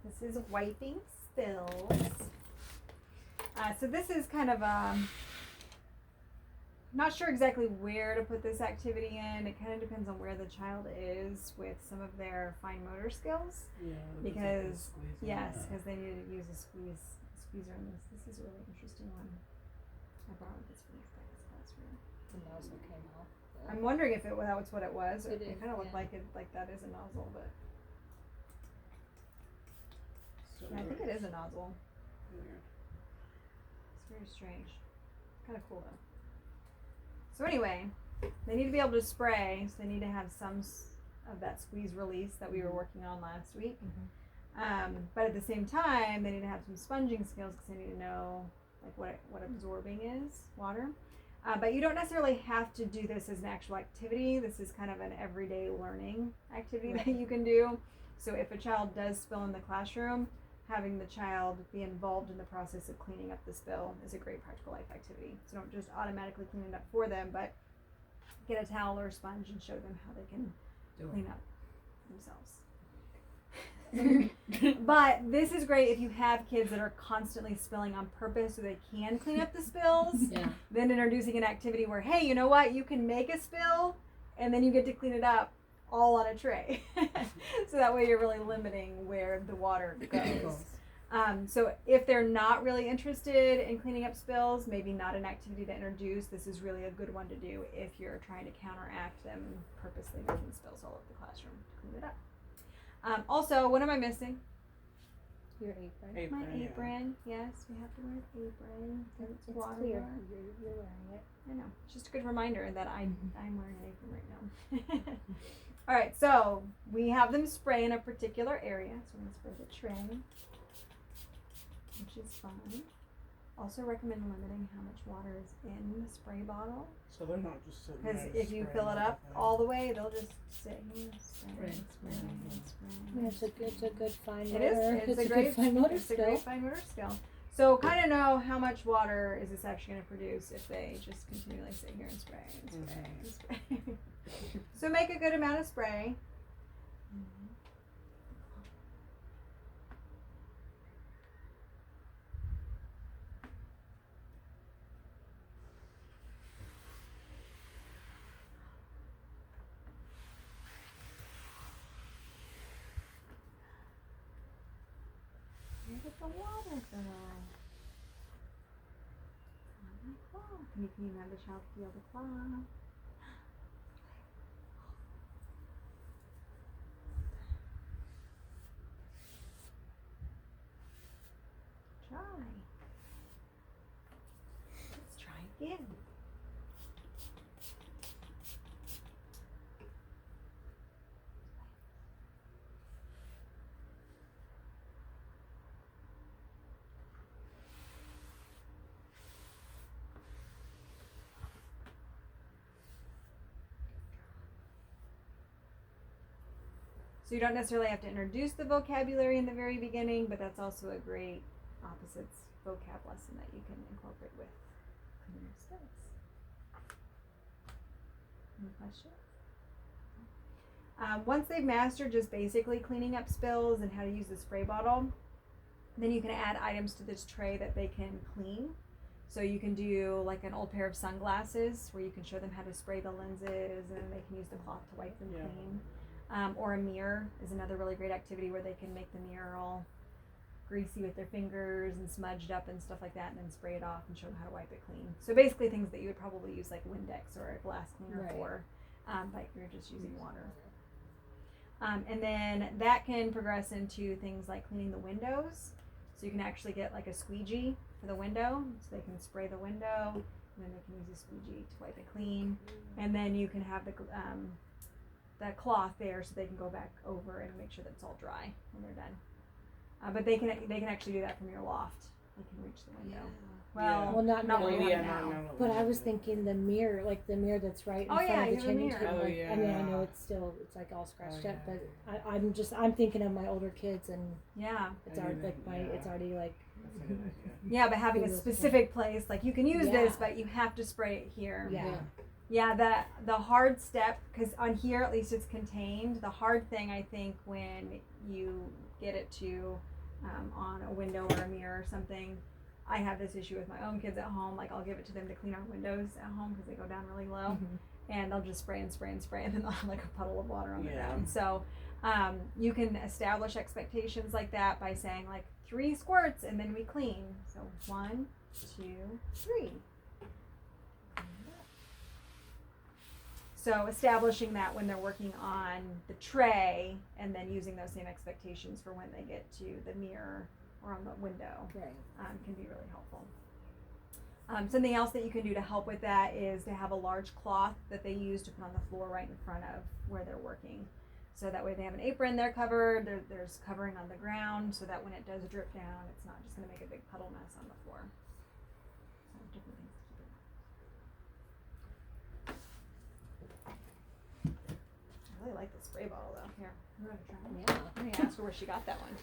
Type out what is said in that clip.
This is wiping spills. So this is kind of not sure exactly where to put this activity in. It kind of depends on where the child is with some of their fine motor skills. Yeah. Because because they need to use a squeezer in this. This is a really interesting one. I borrowed this from this guy's classroom. The nozzle came off. I'm wondering if that was what it was. It It is, kind of looked yeah. like that is a nozzle, but So yeah, I think it is a nozzle. weird. It's very strange. Kind of cool though. So anyway, they need to be able to spray, so they need to have some of that squeeze release that we were working on last week. But at the same time, they need to have some sponging skills because they need to know like what absorbing is, water. But you don't necessarily have to do this as an actual activity. This is kind of an everyday learning activity that you can do. So if a child does spill in the classroom, having the child be involved in the process of cleaning up the spill is a great practical life activity. So don't just automatically clean it up for them, but get a towel or a sponge and show them how they can clean up themselves. But this is great if you have kids that are constantly spilling on purpose so they can clean up the spills. Yeah. Then introducing an activity where, hey, you know what? You can make a spill and then you get to clean it up all on a tray. So that way you're really limiting where the water goes. So if they're not really interested in cleaning up spills, maybe not an activity to introduce, this is really a good one to do if you're trying to counteract them purposely making spills all over the classroom to clean it up. Also, what am I missing? Your apron. My yeah. apron. Yes, we have to wear an apron. It's water. clear. Wear. You're wearing it. I know. It's just a good reminder that I'm wearing an apron right now. All right, so we have them spray in a particular area. So we're going to spray the tray, which is fun. Also recommend limiting how much water is in the spray bottle. So they're not just sitting Because there if you spraying fill it up everything. all the way, they'll just sit here, spray, Spray, spray, spray. Yeah, it's a good fine It motor. is. It's a great good fine motor It's a skill. great fine motor skill. So kind of know how much water is this actually going to produce if they just continually sit here and spray and spray and spray. So make a good amount of spray. Where did the water go? On my claw. Can you have the child feel the claw? Try. Let's try again. So you don't necessarily have to introduce the vocabulary in the very beginning, but that's also a great opposites vocab lesson that you can incorporate with cleaning your spills. Any questions? Once they've mastered just basically cleaning up spills and how to use the spray bottle, then you can add items to this tray that they can clean. So you can do like an old pair of sunglasses where you can show them how to spray the lenses and they can use the cloth to wipe them Yeah. clean. Or a mirror is another really great activity where they can make the mirror all greasy with their fingers and smudged up and stuff like that and then spray it off and show them how to wipe it clean. So basically things that you would probably use like Windex or a glass cleaner Right. for, but you're just using water. And then that can progress into things like cleaning the windows. So you can actually get like a squeegee for the window, so they can spray the window, and then they can use a squeegee to wipe it clean. And then you can have that cloth there, so they can go back over and make sure that it's all dry when they're done. But they can actually do that from your loft. They can reach the window. Yeah. Well, not where now. you yeah, are now. no. But I was thinking the mirror, like the mirror that's right in Oh, front yeah, of you the have a changing mirror. table. Oh, like, I mean, I know yeah. it's like all scratched Oh, up, yeah. but I'm thinking of my older kids and Yeah. it's I already do like that, it's yeah. already like. That's a good idea. Yeah, but having a Beautiful. specific place, like you can use Yeah. this, but you have to spray it here. Yeah. Yeah, the hard step, because on here at least it's contained. The hard thing, I think, when you get it to on a window or a mirror or something, I have this issue with my own kids at home. Like, I'll give it to them to clean our windows at home because they go down really low, and they'll just spray and spray and spray, and then they'll have like a puddle of water on the Yeah. ground. So you can establish expectations like that by saying like 3 squirts and then we clean. So 1, 2, 3. So establishing that when they're working on the tray, and then using those same expectations for when they get to the mirror or on the window, Right. can be really helpful. Something else that you can do to help with that is to have a large cloth that they use to put on the floor right in front of where they're working. So that way they have an apron, they're covered, there's covering on the ground, so that when it does drip down, it's not just going to make a big puddle mess on the floor. So different things to keep in mind. I really like the spray bottle though. Here, I'm gonna try it. Yeah. I'm gonna ask her where she got that one.